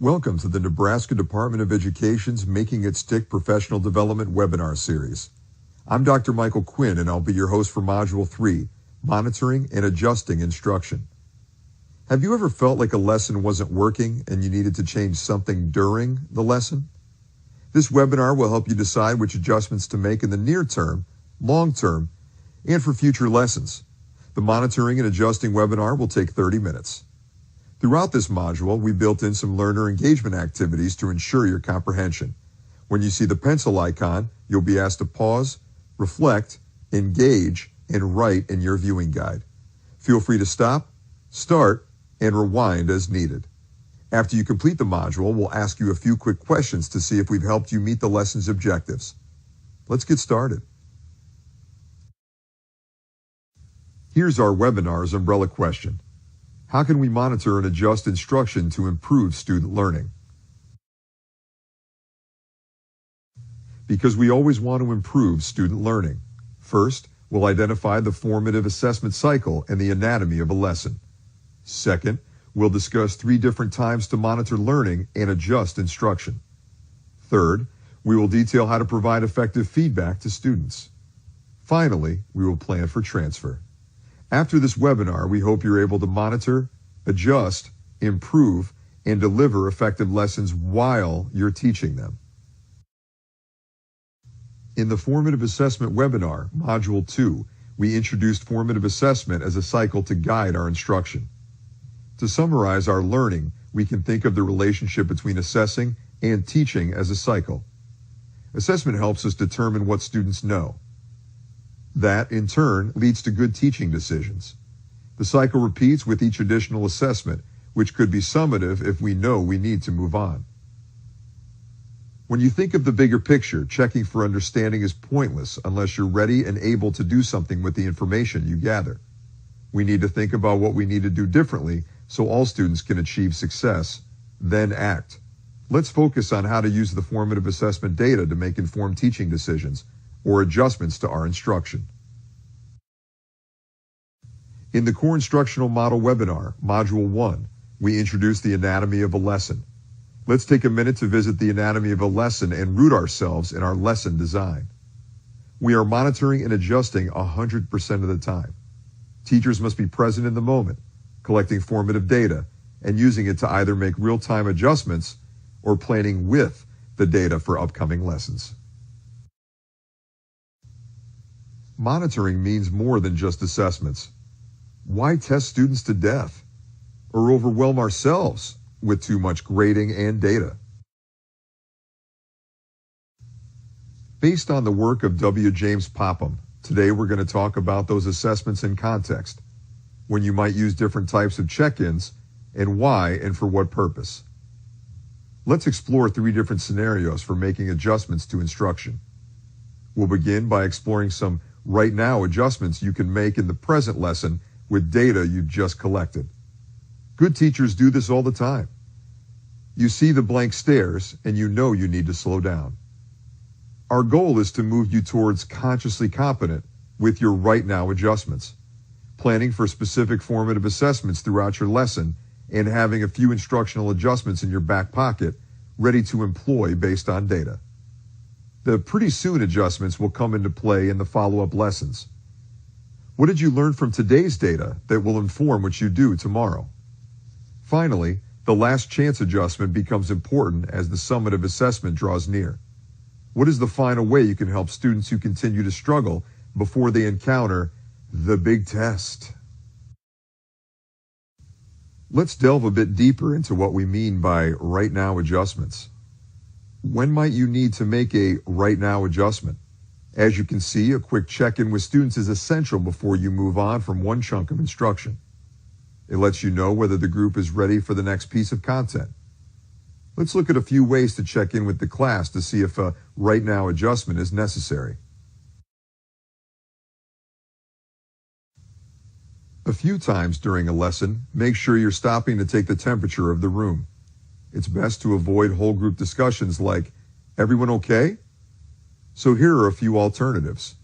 Welcome to the Nebraska Department of Education's Making It Stick Professional Development webinar series. I'm Dr. Michael Quinn, and I'll be your host for Module 3, Monitoring and Adjusting Instruction. Have you ever felt like a lesson wasn't working and you needed to change something during the lesson? This webinar will help you decide which adjustments to make in the near term, long term, and for future lessons. The Monitoring and Adjusting webinar will take 30 minutes. Throughout this module, we built in some learner engagement activities to ensure your comprehension. When you see the pencil icon, you'll be asked to pause, reflect, engage, and write in your viewing guide. Feel free to stop, start, and rewind as needed. After you complete the module, we'll ask you a few quick questions to see if we've helped you meet the lesson's objectives. Let's get started. Here's our webinar's umbrella question. How can we monitor and adjust instruction to improve student learning? Because we always want to improve student learning. First, we'll identify the formative assessment cycle and the anatomy of a lesson. Second, we'll discuss 3 different times to monitor learning and adjust instruction. Third, we will detail how to provide effective feedback to students. Finally, we will plan for transfer. After this webinar, we hope you're able to monitor, adjust, improve, and deliver effective lessons while you're teaching them. In the Formative Assessment webinar, Module 2, we introduced formative assessment as a cycle to guide our instruction. To summarize our learning, we can think of the relationship between assessing and teaching as a cycle. Assessment helps us determine what students know. That, in turn, leads to good teaching decisions. The cycle repeats with each additional assessment, which could be summative if we know we need to move on. When you think of the bigger picture, checking for understanding is pointless unless you're ready and able to do something with the information you gather. We need to think about what we need to do differently so all students can achieve success, then act. Let's focus on how to use the formative assessment data to make informed teaching decisions or adjustments to our instruction. In the Core Instructional Model webinar, Module 1, we introduced the anatomy of a lesson. Let's take a minute to visit the anatomy of a lesson and root ourselves in our lesson design. We are monitoring and adjusting 100% of the time. Teachers must be present in the moment, collecting formative data and using it to either make real-time adjustments or planning with the data for upcoming lessons. Monitoring means more than just assessments. Why test students to death or overwhelm ourselves with too much grading and data? Based on the work of W. James Popham, today we're going to talk about those assessments in context, when you might use different types of check-ins, and why and for what purpose. Let's explore 3 different scenarios for making adjustments to instruction. We'll begin by exploring some right now adjustments you can make in the present lesson with data you've just collected. Good teachers do this all the time. You see the blank stares and you know you need to slow down. Our goal is to move you towards consciously competent with your right now adjustments, planning for specific formative assessments throughout your lesson and having a few instructional adjustments in your back pocket ready to employ based on data. The pretty soon adjustments will come into play in the follow-up lessons. What did you learn from today's data that will inform what you do tomorrow? Finally, the last chance adjustment becomes important as the summative assessment draws near. What is the final way you can help students who continue to struggle before they encounter the big test? Let's delve a bit deeper into what we mean by right now adjustments. When might you need to make a right now adjustment? As you can see, a quick check-in with students is essential before you move on from one chunk of instruction. It lets you know whether the group is ready for the next piece of content. Let's look at a few ways to check in with the class to see if a right now adjustment is necessary. A few times during a lesson, make sure you're stopping to take the temperature of the room. It's best to avoid whole group discussions like, "Everyone okay?" So here are a few alternatives.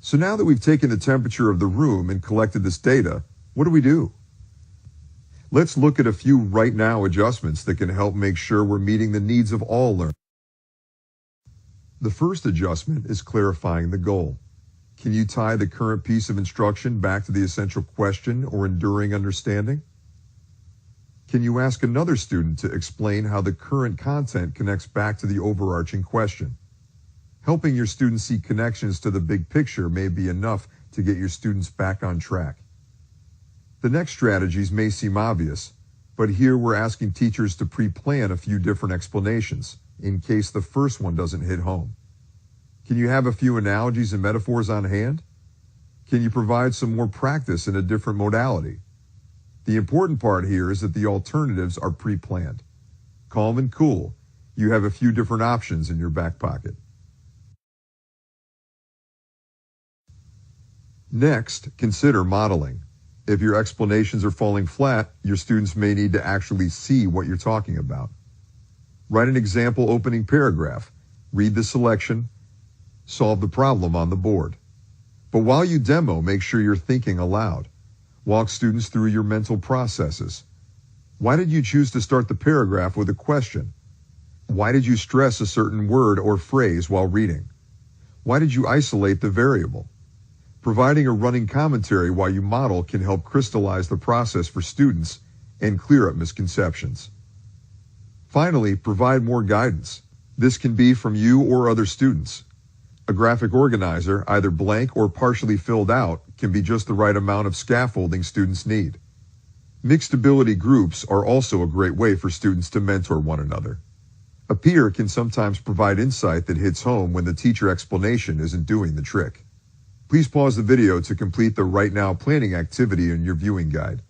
So now that we've taken the temperature of the room and collected this data, what do? Let's look at a few right now adjustments that can help make sure we're meeting the needs of all learners. The first adjustment is clarifying the goal. Can you tie the current piece of instruction back to the essential question or enduring understanding? Can you ask another student to explain how the current content connects back to the overarching question? Helping your students see connections to the big picture may be enough to get your students back on track. The next strategies may seem obvious, but here we're asking teachers to pre-plan a few different explanations in case the first one doesn't hit home. Can you have a few analogies and metaphors on hand? Can you provide some more practice in a different modality? The important part here is that the alternatives are pre-planned. Calm and cool, you have a few different options in your back pocket. Next, consider modeling. If your explanations are falling flat, your students may need to actually see what you're talking about. Write an example opening paragraph, read the selection, solve the problem on the board. But while you demo, make sure you're thinking aloud. Walk students through your mental processes. Why did you choose to start the paragraph with a question? Why did you stress a certain word or phrase while reading? Why did you isolate the variable? Providing a running commentary while you model can help crystallize the process for students and clear up misconceptions. Finally, provide more guidance. This can be from you or other students. A graphic organizer, either blank or partially filled out, can be just the right amount of scaffolding students need. Mixed ability groups are also a great way for students to mentor one another. A peer can sometimes provide insight that hits home when the teacher explanation isn't doing the trick. Please pause the video to complete the Right Now planning activity in your viewing guide.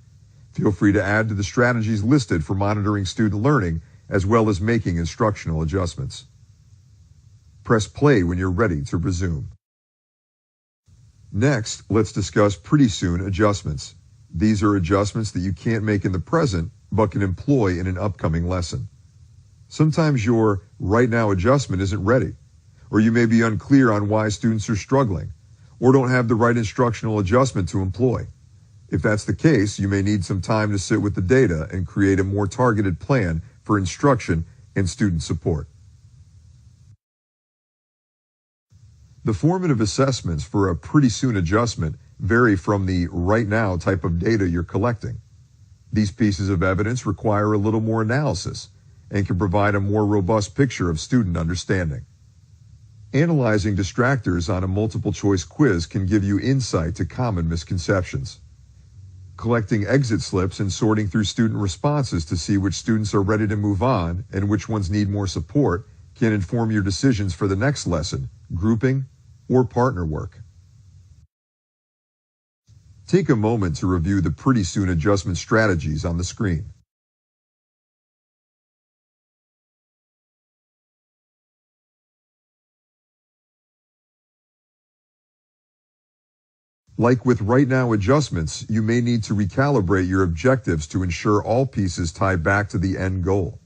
Feel free to add to the strategies listed for monitoring student learning as well as making instructional adjustments. Press play when you're ready to resume. Next, let's discuss pretty soon adjustments. These are adjustments that you can't make in the present, but can employ in an upcoming lesson. Sometimes your right now adjustment isn't ready, or you may be unclear on why students are struggling, or don't have the right instructional adjustment to employ. If that's the case, you may need some time to sit with the data and create a more targeted plan for instruction and student support. The formative assessments for a pretty soon adjustment vary from the right now type of data you're collecting. These pieces of evidence require a little more analysis and can provide a more robust picture of student understanding. Analyzing distractors on a multiple choice quiz can give you insight to common misconceptions. Collecting exit slips and sorting through student responses to see which students are ready to move on and which ones need more support can inform your decisions for the next lesson, grouping, or partner work. Take a moment to review the pretty soon adjustment strategies on the screen. Like with right now adjustments, you may need to recalibrate your objectives to ensure all pieces tie back to the end goal.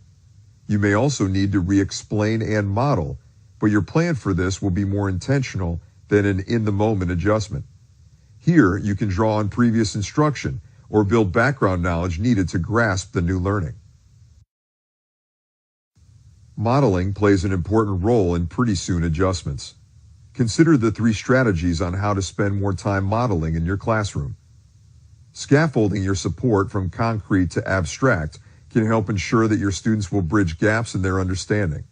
You may also need to re-explain and model, but your plan for this will be more intentional than an in-the-moment adjustment. Here, you can draw on previous instruction or build background knowledge needed to grasp the new learning. Modeling plays an important role in pretty soon adjustments. Consider the 3 strategies on how to spend more time modeling in your classroom. Scaffolding your support from concrete to abstract can help ensure that your students will bridge gaps in their understanding.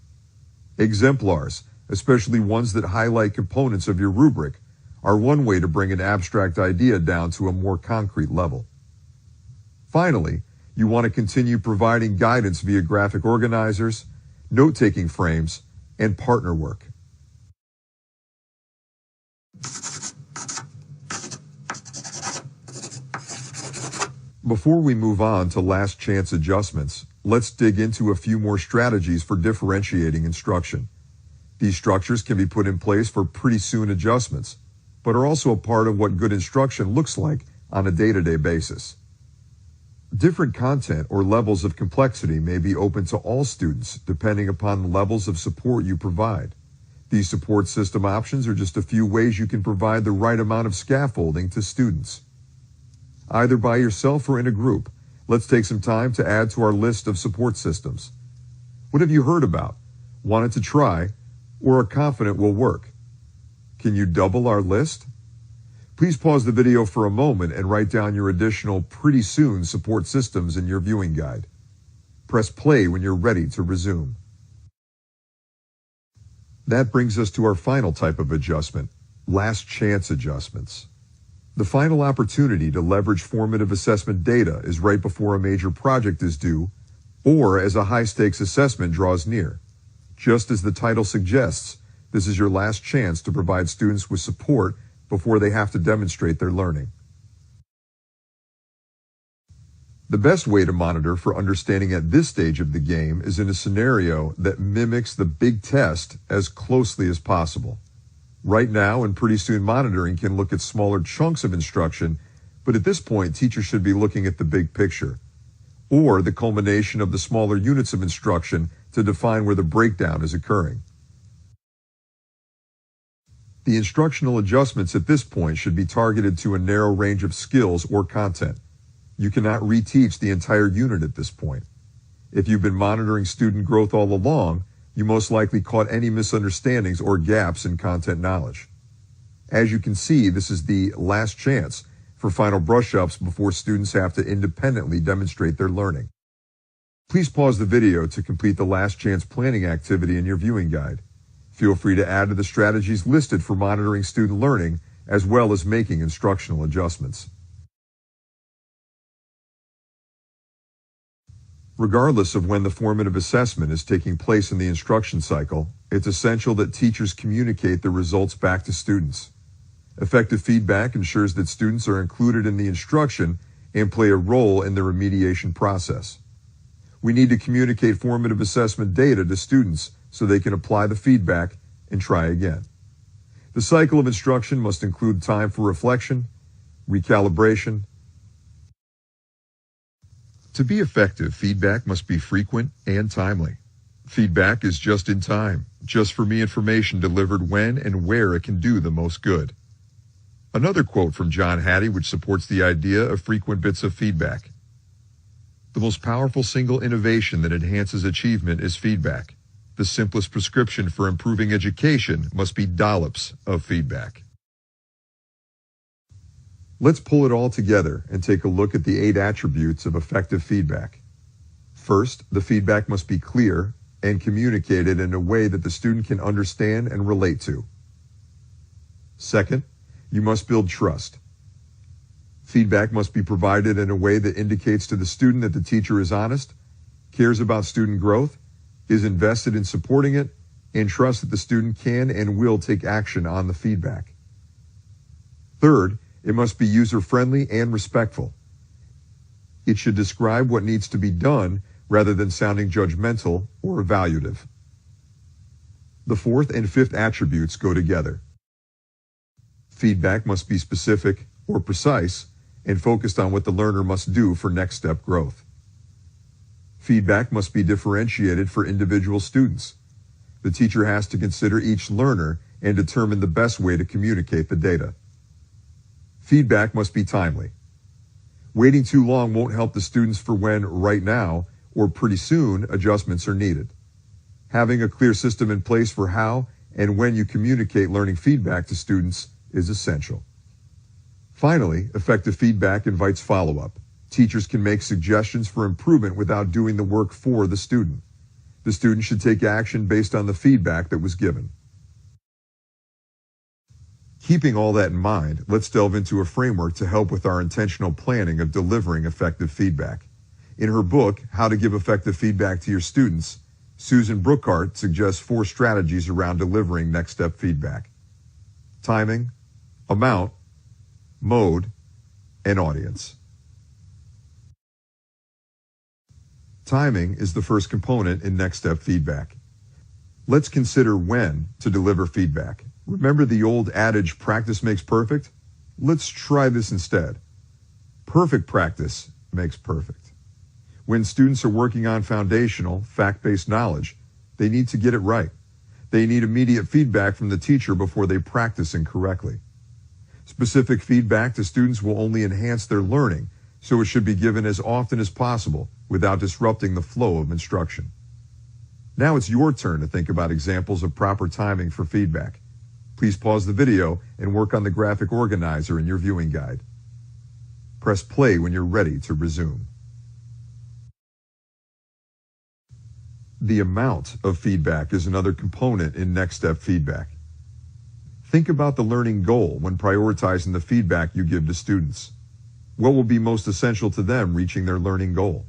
Exemplars, especially ones that highlight components of your rubric, are one way to bring an abstract idea down to a more concrete level. Finally, you want to continue providing guidance via graphic organizers, note-taking frames, and partner work. Before we move on to last chance adjustments, let's dig into a few more strategies for differentiating instruction. These structures can be put in place for pretty soon adjustments, but are also a part of what good instruction looks like on a day-to-day basis. Different content or levels of complexity may be open to all students depending upon the levels of support you provide. These support system options are just a few ways you can provide the right amount of scaffolding to students. Either by yourself or in a group, let's take some time to add to our list of support systems. What have you heard about, wanted to try, or are confident will work? Can you double our list? Please pause the video for a moment and write down your additional pretty soon support systems in your viewing guide. Press play when you're ready to resume. That brings us to our final type of adjustment, last chance adjustments. The final opportunity to leverage formative assessment data is right before a major project is due, or as a high-stakes assessment draws near. Just as the title suggests, this is your last chance to provide students with support before they have to demonstrate their learning. The best way to monitor for understanding at this stage of the game is in a scenario that mimics the big test as closely as possible. Right now, and pretty soon, monitoring can look at smaller chunks of instruction, but at this point, teachers should be looking at the big picture, or the culmination of the smaller units of instruction to define where the breakdown is occurring. The instructional adjustments at this point should be targeted to a narrow range of skills or content. You cannot reteach the entire unit at this point. If you've been monitoring student growth all along, you most likely caught any misunderstandings or gaps in content knowledge. As you can see, this is the last chance for final brush-ups before students have to independently demonstrate their learning. Please pause the video to complete the last chance planning activity in your viewing guide. Feel free to add to the strategies listed for monitoring student learning, as well as making instructional adjustments. Regardless of when the formative assessment is taking place in the instruction cycle, it's essential that teachers communicate the results back to students. Effective feedback ensures that students are included in the instruction and play a role in the remediation process. We need to communicate formative assessment data to students so they can apply the feedback and try again. The cycle of instruction must include time for reflection, recalibration. To be effective, feedback must be frequent and timely. Feedback is just in time, just for me information delivered when and where it can do the most good. Another quote from John Hattie which supports the idea of frequent bits of feedback. The most powerful single innovation that enhances achievement is feedback. The simplest prescription for improving education must be dollops of feedback. Let's pull it all together and take a look at the 8 attributes of effective feedback. First, the feedback must be clear and communicated in a way that the student can understand and relate to. Second, you must build trust. Feedback must be provided in a way that indicates to the student that the teacher is honest, cares about student growth, is invested in supporting it, and trusts that the student can and will take action on the feedback. Third, it must be user-friendly and respectful. It should describe what needs to be done rather than sounding judgmental or evaluative. The fourth and fifth attributes go together. Feedback must be specific or precise and focused on what the learner must do for next step growth. Feedback must be differentiated for individual students. The teacher has to consider each learner and determine the best way to communicate the data. Feedback must be timely. Waiting too long won't help the students for when, right now, or pretty soon, adjustments are needed. Having a clear system in place for how and when you communicate learning feedback to students is essential. Finally, effective feedback invites follow-up. Teachers can make suggestions for improvement without doing the work for the student. The student should take action based on the feedback that was given. Keeping all that in mind, let's delve into a framework to help with our intentional planning of delivering effective feedback. In her book, How to Give Effective Feedback to Your Students, Susan Brookhart suggests 4 strategies around delivering next step feedback: timing, amount, mode, and audience. Timing is the first component in next step feedback. Let's consider when to deliver feedback. Remember the old adage, practice makes perfect? Let's try this instead. Perfect practice makes perfect. When students are working on foundational, fact-based knowledge, they need to get it right. They need immediate feedback from the teacher before they practice incorrectly. Specific feedback to students will only enhance their learning, so it should be given as often as possible without disrupting the flow of instruction. Now it's your turn to think about examples of proper timing for feedback. Please pause the video and work on the graphic organizer in your viewing guide. Press play when you're ready to resume. The amount of feedback is another component in next step feedback. Think about the learning goal when prioritizing the feedback you give to students. What will be most essential to them reaching their learning goal?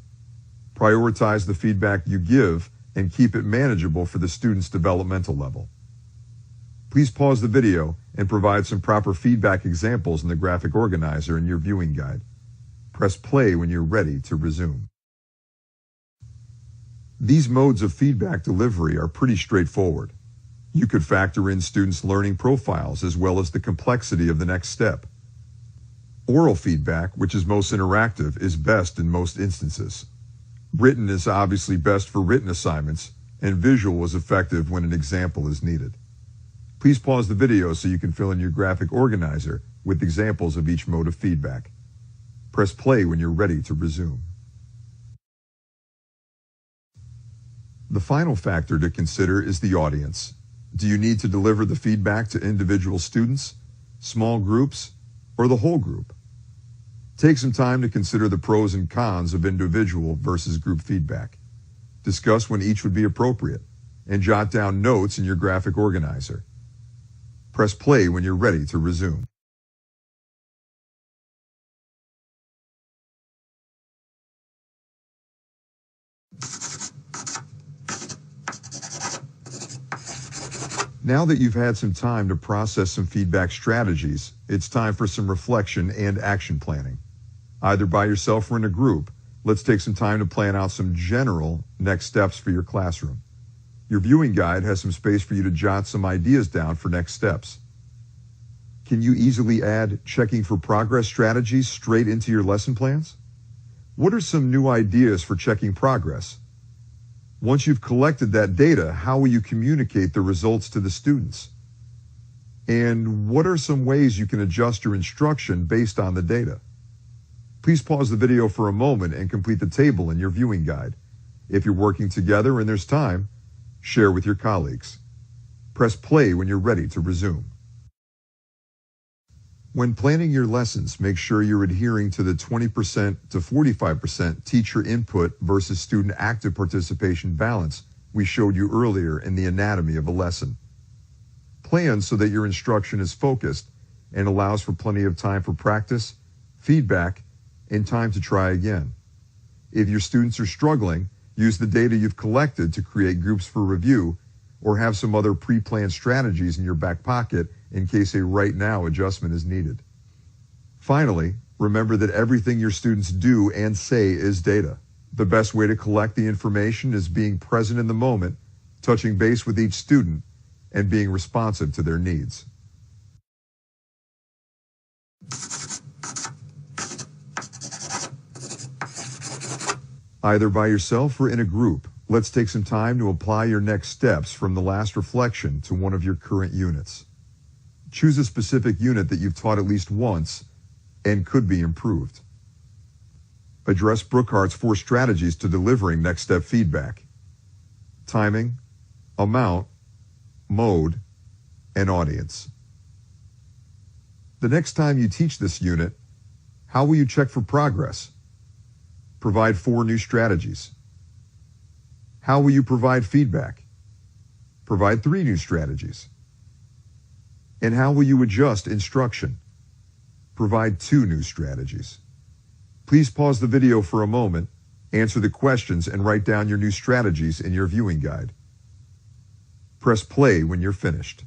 Prioritize the feedback you give and keep it manageable for the student's developmental level. Please pause the video and provide some proper feedback examples in the graphic organizer in your viewing guide. Press play when you're ready to resume. These modes of feedback delivery are pretty straightforward. You could factor in students' learning profiles as well as the complexity of the next step. Oral feedback, which is most interactive, is best in most instances. Written is obviously best for written assignments, and visual is effective when an example is needed. Please pause the video so you can fill in your graphic organizer with examples of each mode of feedback. Press play when you're ready to resume. The final factor to consider is the audience. Do you need to deliver the feedback to individual students, small groups, or the whole group? Take some time to consider the pros and cons of individual versus group feedback. Discuss when each would be appropriate, and jot down notes in your graphic organizer. Press play when you're ready to resume. Now that you've had some time to process some feedback strategies, it's time for some reflection and action planning. Either by yourself or in a group, let's take some time to plan out some general next steps for your classroom. Your viewing guide has some space for you to jot some ideas down for next steps. Can you easily add checking for progress strategies straight into your lesson plans? What are some new ideas for checking progress? Once you've collected that data, how will you communicate the results to the students? And what are some ways you can adjust your instruction based on the data? Please pause the video for a moment and complete the table in your viewing guide. If you're working together and there's time, share with your colleagues. Press play when you're ready to resume. When planning your lessons, make sure you're adhering to the 20% to 45% teacher input versus student active participation balance we showed you earlier in the anatomy of a lesson. Plan so that your instruction is focused and allows for plenty of time for practice, feedback, and time to try again. If your students are struggling, use the data you've collected to create groups for review or have some other pre-planned strategies in your back pocket in case a right now adjustment is needed. Finally, remember that everything your students do and say is data. The best way to collect the information is being present in the moment, touching base with each student, and being responsive to their needs. Either by yourself or in a group, let's take some time to apply your next steps from the last reflection to one of your current units. Choose a specific unit that you've taught at least once and could be improved. Address Brookhart's 4 strategies to delivering next step feedback: timing, amount, mode, and audience. The next time you teach this unit, how will you check for progress? Provide 4 new strategies. How will you provide feedback? Provide 3 new strategies. And how will you adjust instruction? Provide 2 new strategies. Please pause the video for a moment, answer the questions, and write down your new strategies in your viewing guide. Press play when you're finished.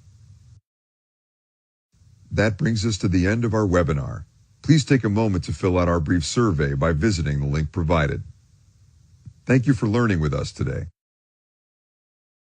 That brings us to the end of our webinar. Please take a moment to fill out our brief survey by visiting the link provided. Thank you for learning with us today.